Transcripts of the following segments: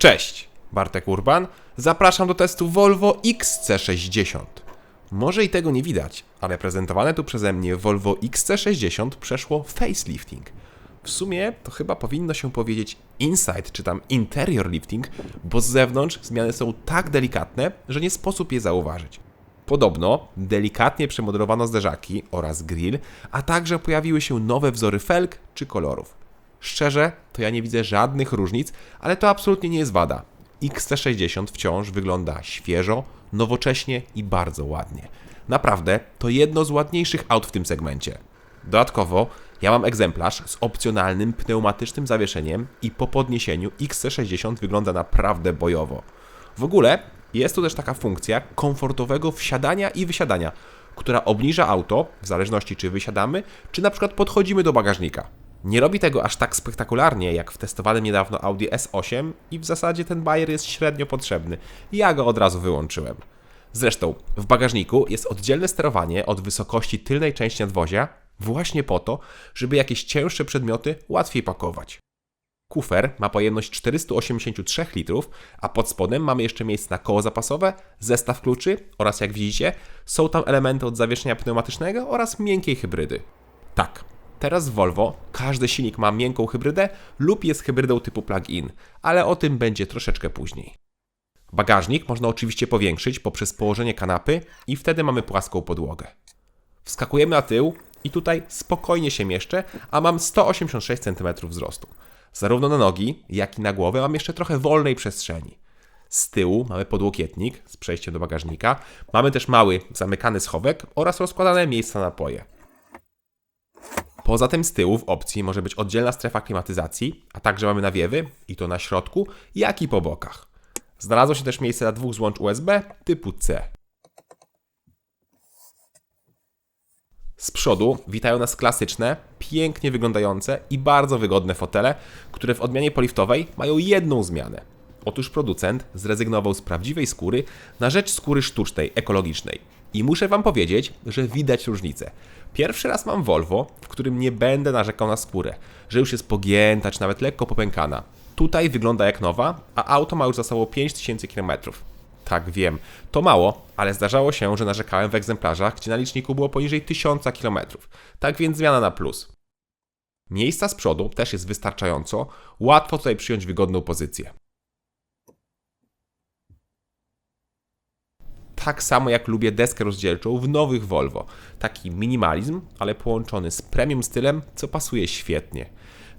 Cześć, Bartek Urban. Zapraszam do testu Volvo XC60. Może i tego nie widać, ale prezentowane tu przeze mnie Volvo XC60 przeszło facelifting. W sumie to chyba powinno się powiedzieć inside czy tam interior lifting, bo z zewnątrz zmiany są tak delikatne, że nie sposób je zauważyć. Podobno delikatnie przemodelowano zderzaki oraz grill, a także pojawiły się nowe wzory felg czy kolorów. Szczerze, to ja nie widzę żadnych różnic, ale to absolutnie nie jest wada. XC60 wciąż wygląda świeżo, nowocześnie i bardzo ładnie. Naprawdę, to jedno z ładniejszych aut w tym segmencie. Dodatkowo, ja mam egzemplarz z opcjonalnym pneumatycznym zawieszeniem i po podniesieniu XC60 wygląda naprawdę bojowo. W ogóle jest tu też taka funkcja komfortowego wsiadania i wysiadania, która obniża auto, w zależności czy wysiadamy, czy na przykład podchodzimy do bagażnika. Nie robi tego aż tak spektakularnie jak w testowanym niedawno Audi S8 i w zasadzie ten bajer jest średnio potrzebny. Ja go od razu wyłączyłem. Zresztą w bagażniku jest oddzielne sterowanie od wysokości tylnej części nadwozia właśnie po to, żeby jakieś cięższe przedmioty łatwiej pakować. Kufer ma pojemność 483 litrów, a pod spodem mamy jeszcze miejsce na koło zapasowe, zestaw kluczy oraz jak widzicie są tam elementy od zawieszenia pneumatycznego oraz miękkiej hybrydy. Tak. Teraz w Volvo każdy silnik ma miękką hybrydę lub jest hybrydą typu plug-in, ale o tym będzie troszeczkę później. Bagażnik można oczywiście powiększyć poprzez położenie kanapy i wtedy mamy płaską podłogę. Wskakujemy na tył i tutaj spokojnie się mieszczę, a mam 186 cm wzrostu. Zarówno na nogi, jak i na głowę mam jeszcze trochę wolnej przestrzeni. Z tyłu mamy podłokietnik z przejściem do bagażnika, mamy też mały zamykany schowek oraz rozkładane miejsca na napoje. Poza tym z tyłu w opcji może być oddzielna strefa klimatyzacji, a także mamy nawiewy, i to na środku, jak i po bokach. Znalazło się też miejsce dla 2 złącz USB typu C. Z przodu witają nas klasyczne, pięknie wyglądające i bardzo wygodne fotele, które w odmianie poliftowej mają jedną zmianę. Otóż producent zrezygnował z prawdziwej skóry na rzecz skóry sztucznej, ekologicznej. I muszę Wam powiedzieć, że widać różnicę. Pierwszy raz mam Volvo, w którym nie będę narzekał na skórę, że już jest pogięta czy nawet lekko popękana. Tutaj wygląda jak nowa, a auto ma już za sobą 5000 km. Tak, wiem, to mało, ale zdarzało się, że narzekałem w egzemplarzach, gdzie na liczniku było poniżej 1000 km. Tak więc zmiana na plus. Miejsca z przodu też jest wystarczająco, łatwo tutaj przyjąć wygodną pozycję. Tak samo jak lubię deskę rozdzielczą w nowych Volvo. Taki minimalizm, ale połączony z premium stylem, co pasuje świetnie.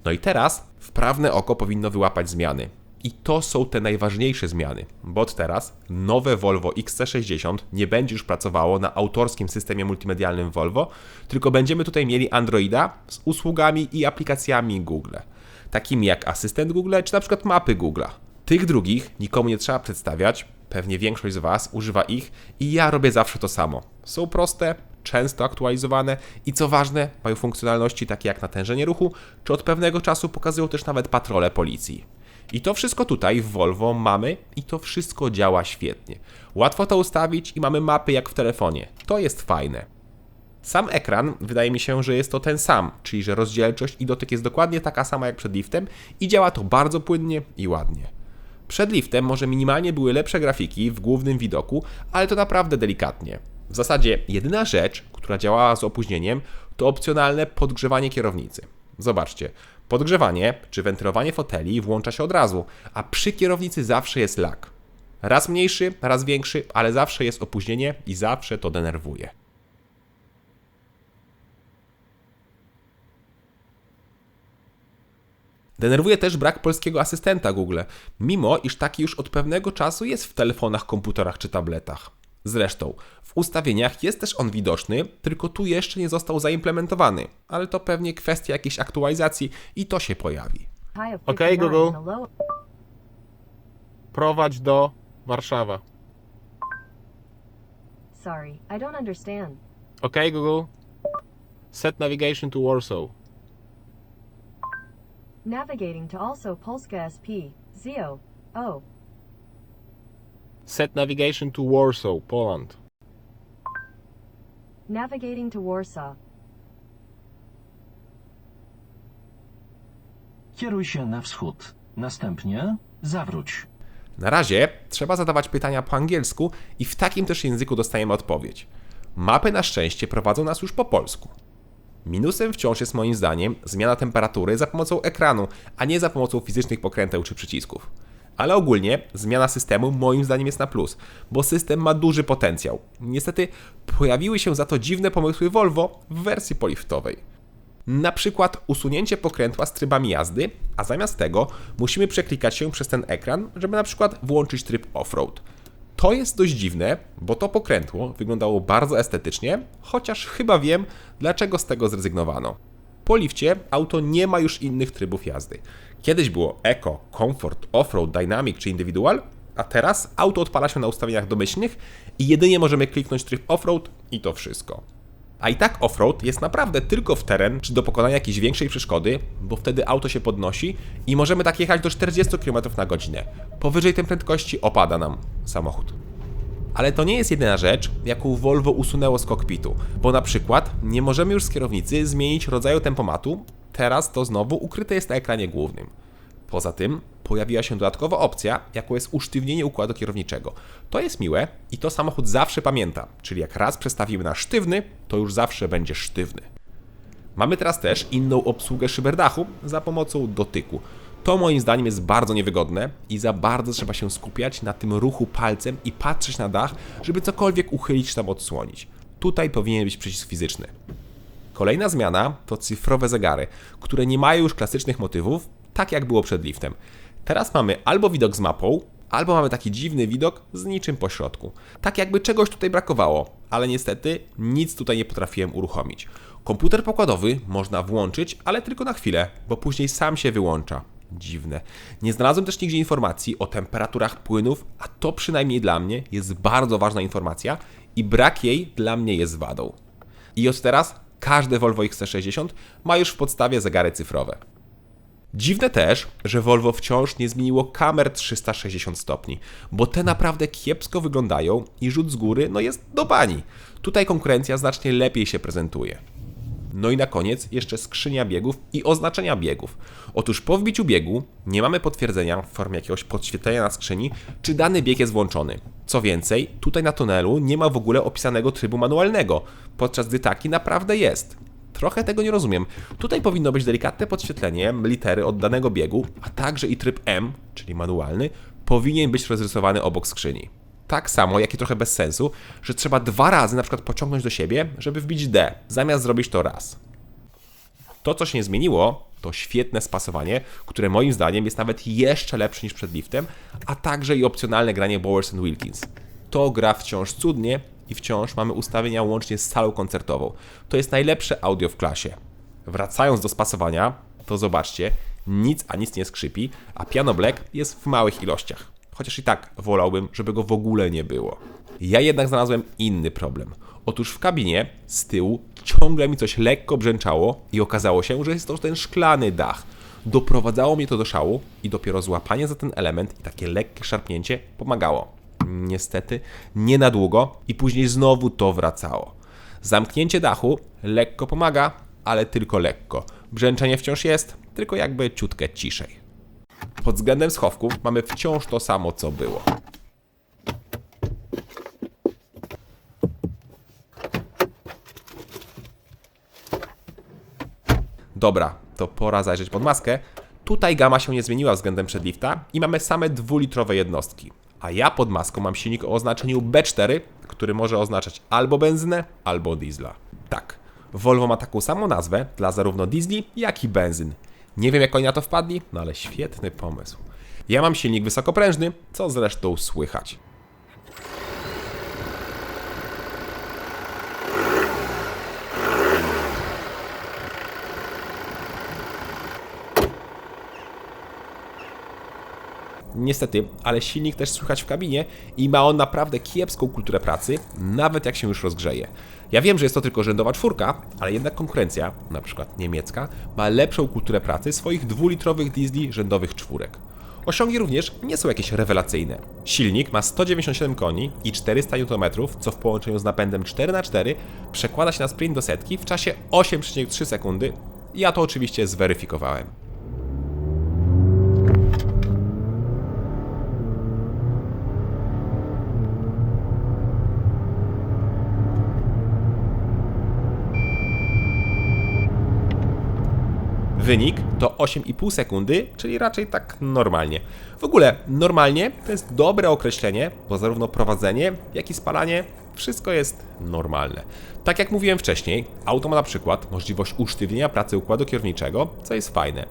No i teraz wprawne oko powinno wyłapać zmiany. I to są te najważniejsze zmiany, bo od teraz nowe Volvo XC60 nie będzie już pracowało na autorskim systemie multimedialnym Volvo, tylko będziemy tutaj mieli Androida z usługami i aplikacjami Google, takimi jak asystent Google czy na przykład mapy Google. Tych drugich nikomu nie trzeba przedstawiać, pewnie większość z Was używa ich i ja robię zawsze to samo. Są proste, często aktualizowane i co ważne, mają funkcjonalności takie jak natężenie ruchu, czy od pewnego czasu pokazują też nawet patrole policji. I to wszystko tutaj w Volvo mamy i to wszystko działa świetnie. Łatwo to ustawić i mamy mapy jak w telefonie. To jest fajne. Sam ekran wydaje mi się, że jest to ten sam, czyli że rozdzielczość i dotyk jest dokładnie taka sama jak przed liftem i działa to bardzo płynnie i ładnie. Przed liftem może minimalnie były lepsze grafiki w głównym widoku, ale to naprawdę delikatnie. W zasadzie jedyna rzecz, która działała z opóźnieniem, to opcjonalne podgrzewanie kierownicy. Zobaczcie, podgrzewanie czy wentylowanie foteli włącza się od razu, a przy kierownicy zawsze jest lag. Raz mniejszy, raz większy, ale zawsze jest opóźnienie i zawsze to denerwuje. Denerwuje też brak polskiego asystenta Google, mimo iż taki już od pewnego czasu jest w telefonach, komputerach czy tabletach. Zresztą w ustawieniach jest też on widoczny, tylko tu jeszcze nie został zaimplementowany, ale to pewnie kwestia jakiejś aktualizacji i to się pojawi. Okej, Google. Prowadź do Warszawa. Sorry, I don't understand. Okej, Google. Set navigation to Warsaw. Navigating to also Polska SP. Zio. O. Set navigation to Warsaw, Poland. Navigating to Warsaw. Kieruj się na wschód. Następnie zawróć. Na razie trzeba zadawać pytania po angielsku i w takim też języku dostajemy odpowiedź. Mapy na szczęście prowadzą nas już po polsku. Minusem wciąż jest moim zdaniem zmiana temperatury za pomocą ekranu, a nie za pomocą fizycznych pokręteł czy przycisków. Ale ogólnie zmiana systemu moim zdaniem jest na plus, bo system ma duży potencjał. Niestety pojawiły się za to dziwne pomysły Volvo w wersji poliftowej. Na przykład usunięcie pokrętła z trybami jazdy, a zamiast tego musimy przeklikać się przez ten ekran, żeby na przykład włączyć tryb offroad. To jest dość dziwne, bo to pokrętło wyglądało bardzo estetycznie, chociaż chyba wiem, dlaczego z tego zrezygnowano. Po lifcie auto nie ma już innych trybów jazdy. Kiedyś było Eco, Comfort, Offroad, Dynamic czy Individual, a teraz auto odpala się na ustawieniach domyślnych i jedynie możemy kliknąć tryb Offroad i to wszystko. A i tak offroad jest naprawdę tylko w teren czy do pokonania jakiejś większej przeszkody, bo wtedy auto się podnosi i możemy tak jechać do 40 km na godzinę. Powyżej tej prędkości opada nam samochód. Ale to nie jest jedyna rzecz, jaką Volvo usunęło z kokpitu, bo na przykład nie możemy już z kierownicy zmienić rodzaju tempomatu, teraz to znowu ukryte jest na ekranie głównym. Poza tym pojawiła się dodatkowa opcja, jaką jest usztywnienie układu kierowniczego. To jest miłe i to samochód zawsze pamięta, czyli jak raz przestawimy na sztywny, to już zawsze będzie sztywny. Mamy teraz też inną obsługę szyberdachu za pomocą dotyku. To moim zdaniem jest bardzo niewygodne i za bardzo trzeba się skupiać na tym ruchu palcem i patrzeć na dach, żeby cokolwiek uchylić czy tam odsłonić. Tutaj powinien być przycisk fizyczny. Kolejna zmiana to cyfrowe zegary, które nie mają już klasycznych motywów, tak jak było przed liftem. Teraz mamy albo widok z mapą, albo mamy taki dziwny widok z niczym pośrodku. Tak jakby czegoś tutaj brakowało, ale niestety nic tutaj nie potrafiłem uruchomić. Komputer pokładowy można włączyć, ale tylko na chwilę, bo później sam się wyłącza. Dziwne. Nie znalazłem też nigdzie informacji o temperaturach płynów, a to przynajmniej dla mnie jest bardzo ważna informacja i brak jej dla mnie jest wadą. I od teraz każde Volvo XC60 ma już w podstawie zegary cyfrowe. Dziwne też, że Volvo wciąż nie zmieniło kamer 360 stopni, bo te naprawdę kiepsko wyglądają i rzut z góry jest do bani. Tutaj konkurencja znacznie lepiej się prezentuje. No i na koniec jeszcze skrzynia biegów i oznaczenia biegów. Otóż po wbiciu biegu nie mamy potwierdzenia w formie jakiegoś podświetlenia na skrzyni, czy dany bieg jest włączony. Co więcej, tutaj na tunelu nie ma w ogóle opisanego trybu manualnego, podczas gdy taki naprawdę jest. Trochę tego nie rozumiem. Tutaj powinno być delikatne podświetlenie litery od danego biegu, a także i tryb M, czyli manualny, powinien być rozrysowany obok skrzyni. Tak samo, jak i trochę bez sensu, że trzeba 2 razy na przykład pociągnąć do siebie, żeby wbić D, zamiast zrobić to raz. To, co się nie zmieniło, to świetne spasowanie, które moim zdaniem jest nawet jeszcze lepsze niż przed liftem, a także i opcjonalne granie Bowers & Wilkins. To gra wciąż cudnie i wciąż mamy ustawienia łącznie z salą koncertową. To jest najlepsze audio w klasie. Wracając do spasowania, to zobaczcie, nic a nic nie skrzypi, a Piano Black jest w małych ilościach. Chociaż i tak wolałbym, żeby go w ogóle nie było. Ja jednak znalazłem inny problem. Otóż w kabinie z tyłu ciągle mi coś lekko brzęczało i okazało się, że jest to ten szklany dach. Doprowadzało mnie to do szału i dopiero złapanie za ten element i takie lekkie szarpnięcie pomagało. Niestety nie na długo i później znowu to wracało. Zamknięcie dachu lekko pomaga, ale tylko lekko. Brzęczenie wciąż jest, tylko jakby ciutkę ciszej. Pod względem schowków mamy wciąż to samo, co było. Dobra, to pora zajrzeć pod maskę. Tutaj gama się nie zmieniła względem przedlifta i mamy same 2-litrowe jednostki. A ja pod maską mam silnik o oznaczeniu B4, który może oznaczać albo benzynę, albo diesla. Tak, Volvo ma taką samą nazwę dla zarówno diesli, jak i benzyn. Nie wiem, jak oni na to wpadli, ale świetny pomysł. Ja mam silnik wysokoprężny, co zresztą słychać. Niestety, ale silnik też słychać w kabinie i ma on naprawdę kiepską kulturę pracy, nawet jak się już rozgrzeje. Ja wiem, że jest to tylko rzędowa 4, ale jednak konkurencja, na przykład niemiecka, ma lepszą kulturę pracy swoich 2-litrowych diesli rzędowych 4. Osiągi również nie są jakieś rewelacyjne. Silnik ma 197 koni i 400 Nm, co w połączeniu z napędem 4x4 przekłada się na sprint do setki w czasie 8,3 sekundy. Ja to oczywiście zweryfikowałem. Wynik to 8,5 sekundy, czyli raczej tak normalnie. W ogóle normalnie to jest dobre określenie, bo zarówno prowadzenie, jak i spalanie wszystko jest normalne. Tak jak mówiłem wcześniej, auto ma na przykład możliwość usztywnienia pracy układu kierowniczego, co jest fajne.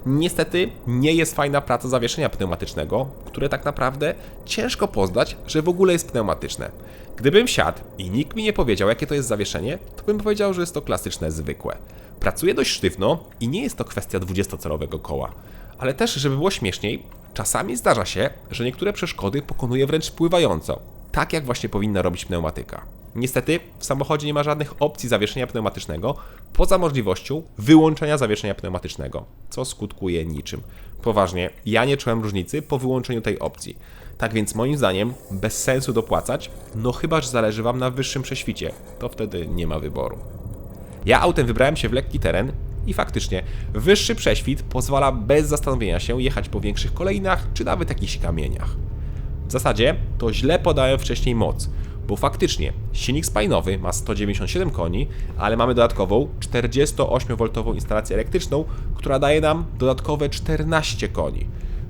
Niestety nie jest fajna praca zawieszenia pneumatycznego, które tak naprawdę ciężko poznać, że w ogóle jest pneumatyczne. Gdybym wsiadł i nikt mi nie powiedział, jakie to jest zawieszenie, to bym powiedział, że jest to klasyczne, zwykłe. Pracuje dość sztywno i nie jest to kwestia 20-calowego koła. Ale też, żeby było śmieszniej, czasami zdarza się, że niektóre przeszkody pokonuje wręcz pływająco. Tak jak właśnie powinna robić pneumatyka. Niestety w samochodzie nie ma żadnych opcji zawieszenia pneumatycznego, poza możliwością wyłączenia zawieszenia pneumatycznego, co skutkuje niczym. Poważnie, ja nie czułem różnicy po wyłączeniu tej opcji. Tak więc moim zdaniem bez sensu dopłacać, no chyba że zależy Wam na wyższym prześwicie, to wtedy nie ma wyboru. Ja autem wybrałem się w lekki teren i faktycznie wyższy prześwit pozwala bez zastanowienia się jechać po większych kolejnach czy nawet jakichś kamieniach. W zasadzie to źle podałem wcześniej moc, bo faktycznie silnik spalinowy ma 197 koni, ale mamy dodatkową 48V instalację elektryczną, która daje nam dodatkowe 14 koni.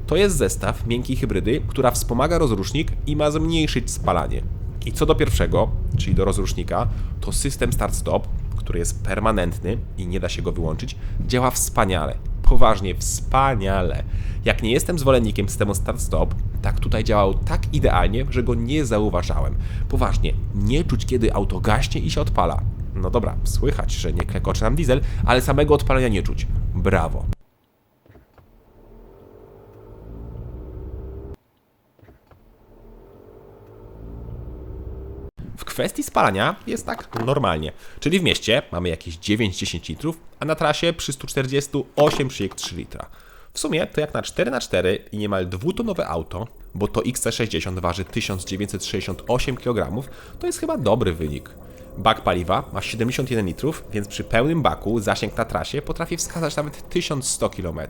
To jest zestaw miękkiej hybrydy, która wspomaga rozrusznik i ma zmniejszyć spalanie. I co do pierwszego, czyli do rozrusznika, to system start-stop, który jest permanentny i nie da się go wyłączyć, działa wspaniale. Poważnie, wspaniale. Jak nie jestem zwolennikiem systemu start-stop, tak tutaj działał tak idealnie, że go nie zauważałem. Poważnie, nie czuć kiedy auto gaśnie i się odpala. No dobra, słychać, że nie klekocze nam diesel, ale samego odpalenia nie czuć. Brawo. W kwestii spalania jest tak normalnie, czyli w mieście mamy jakieś 9-10 litrów, a na trasie przy 140 8,3 litra. W sumie to jak na 4x4 i niemal dwutonowe auto, bo to XC60 waży 1968 kg, to jest chyba dobry wynik. Bak paliwa ma 71 litrów, więc przy pełnym baku zasięg na trasie potrafi wskazać nawet 1100 km.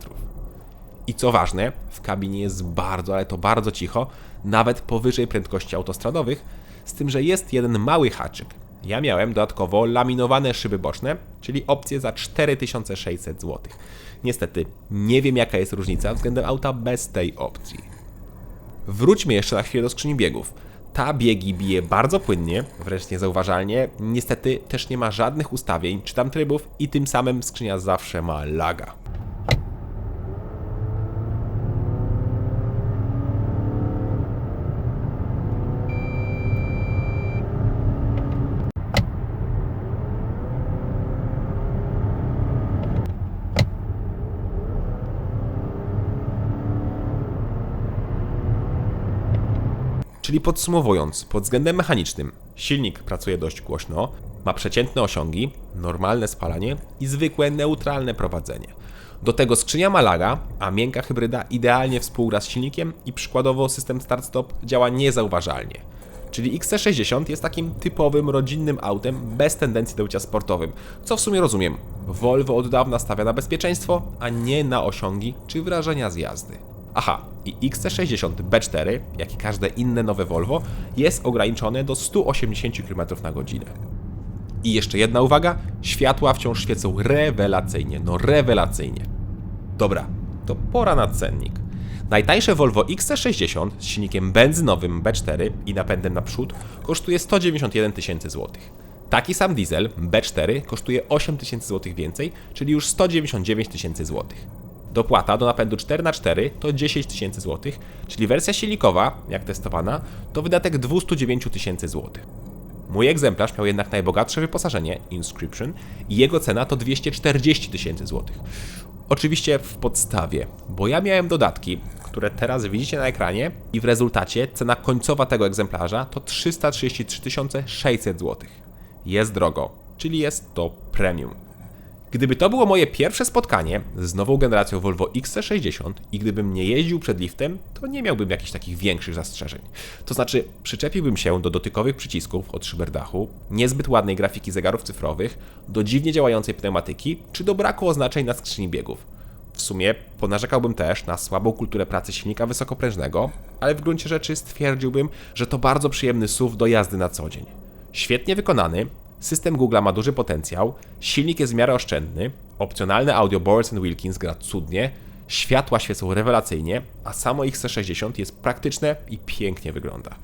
I co ważne, w kabinie jest bardzo, ale to bardzo cicho, nawet powyżej prędkości autostradowych, z tym, że jest jeden mały haczyk. Ja miałem dodatkowo laminowane szyby boczne, czyli opcję za 4600 zł. Niestety, nie wiem jaka jest różnica względem auta bez tej opcji. Wróćmy jeszcze na chwilę do skrzyni biegów. Ta biegi bije bardzo płynnie, wręcz niezauważalnie. Niestety też nie ma żadnych ustawień czy tam trybów i tym samym skrzynia zawsze ma laga. Czyli podsumowując, pod względem mechanicznym silnik pracuje dość głośno, ma przeciętne osiągi, normalne spalanie i zwykłe neutralne prowadzenie. Do tego skrzynia ma laga, a miękka hybryda idealnie współgra z silnikiem i przykładowo system start-stop działa niezauważalnie. Czyli XC60 jest takim typowym rodzinnym autem bez tendencji do bycia sportowym, co w sumie rozumiem. Volvo od dawna stawia na bezpieczeństwo, a nie na osiągi czy wrażenia z jazdy. Aha, i XC60 B4, jak i każde inne nowe Volvo, jest ograniczone do 180 km/h. I jeszcze jedna uwaga, światła wciąż świecą rewelacyjnie, no rewelacyjnie. Dobra, to pora na cennik. Najtańsze Volvo XC60 z silnikiem benzynowym B4 i napędem naprzód kosztuje 191 tysięcy złotych. Taki sam diesel B4 kosztuje 8 tysięcy złotych więcej, czyli już 199 tysięcy złotych. Dopłata do napędu 4x4 to 10 tysięcy złotych, czyli wersja silnikowa, jak testowana, to wydatek 209 tysięcy złotych. Mój egzemplarz miał jednak najbogatsze wyposażenie, Inscription, i jego cena to 240 tysięcy złotych. Oczywiście w podstawie, bo ja miałem dodatki, które teraz widzicie na ekranie i w rezultacie cena końcowa tego egzemplarza to 333 600 złotych. Jest drogo, czyli jest to premium. Gdyby to było moje pierwsze spotkanie z nową generacją Volvo XC60 i gdybym nie jeździł przed liftem, to nie miałbym jakichś takich większych zastrzeżeń. To znaczy, przyczepiłbym się do dotykowych przycisków od szyberdachu, niezbyt ładnej grafiki zegarów cyfrowych, do dziwnie działającej pneumatyki, czy do braku oznaczeń na skrzyni biegów. W sumie ponarzekałbym też na słabą kulturę pracy silnika wysokoprężnego, ale w gruncie rzeczy stwierdziłbym, że to bardzo przyjemny SUV do jazdy na co dzień. Świetnie wykonany, System Google'a ma duży potencjał, silnik jest w miarę oszczędny, opcjonalne audio Bowers & Wilkins gra cudnie, światła świecą rewelacyjnie, a samo XC60 jest praktyczne i pięknie wygląda.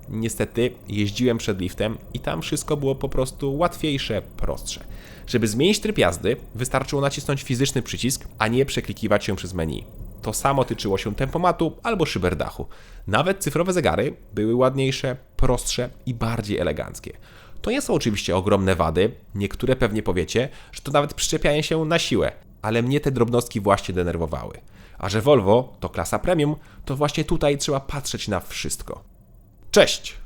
Niestety jeździłem przed liftem i tam wszystko było po prostu łatwiejsze, prostsze. Żeby zmienić tryb jazdy, wystarczyło nacisnąć fizyczny przycisk, a nie przeklikiwać się przez menu. To samo tyczyło się tempomatu albo szyberdachu. Nawet cyfrowe zegary były ładniejsze, prostsze i bardziej eleganckie. To nie są oczywiście ogromne wady, niektóre pewnie powiecie, że to nawet przyczepianie się na siłę, ale mnie te drobnostki właśnie denerwowały. A że Volvo to klasa premium, to właśnie tutaj trzeba patrzeć na wszystko. Cześć!